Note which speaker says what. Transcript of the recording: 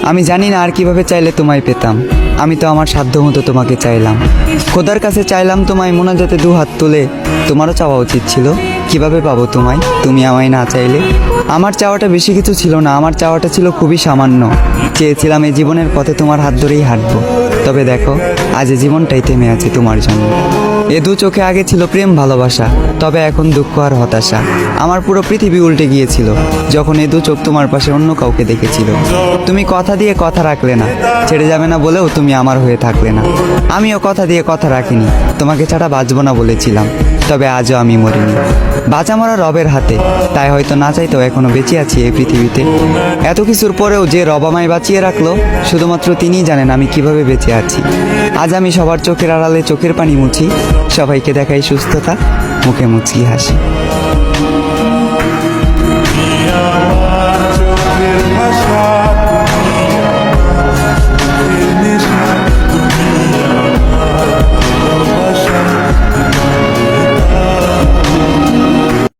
Speaker 1: আমি জানি না আর কিভাবে চাইলে তোমায় পেতাম। আমি তো আমার সাধ্য মতো তোমাকে চাইলাম, খোদার কাছে চাইলাম তোমায় মোনাজাতে দু হাত তুলে। তোমারও চাওয়া উচিত ছিল, কিভাবে পাবো তোমায় তুমি আমায় না চাইলে। আমার চাওয়াটা বেশি কিছু ছিল না, আমার চাওয়াটা ছিল খুবই সামান্য। চেয়েছিলাম এই জীবনের পথে তোমার হাত ধরেই হাঁটবো। তবে দেখো, আজ এই জীবনটাই থেমে আছে তোমার জন্য। এ দু চোখে আগে ছিল প্রেম ভালোবাসা, তবে এখন দুঃখ আর হতাশা। আমার পুরো পৃথিবী উল্টে গিয়েছিল যখন এ দু চোখ তোমার পাশে অন্য কাউকে দেখেছিল। তুমি কথা দিয়ে কথা রাখলে না, ছেড়ে যাবে না বলেও তুমি আমার হয়ে থাকলে না। আমিও কথা দিয়ে কথা রাখিনি, তোমাকে ছাড়া বাঁচবো না বলেছিলাম। তবে আজও আমি মরিনি, বাঁচা মরা রবের হাতে। তাই হয়তো না চাইতেও এখনো বেঁচে আছি এই পৃথিবীতে। এত কিছুর পরেও যে রব আমায় বাঁচিয়ে রাখলো, শুধুমাত্র তিনিই জানেন আমি কিভাবে বেঁচে আছি। আজ আমি সবার চোখের আড়ালে চোখের পানি মুছি, সবাইকে দেখাই সুস্থতা, মুখে মুচকি হাসি।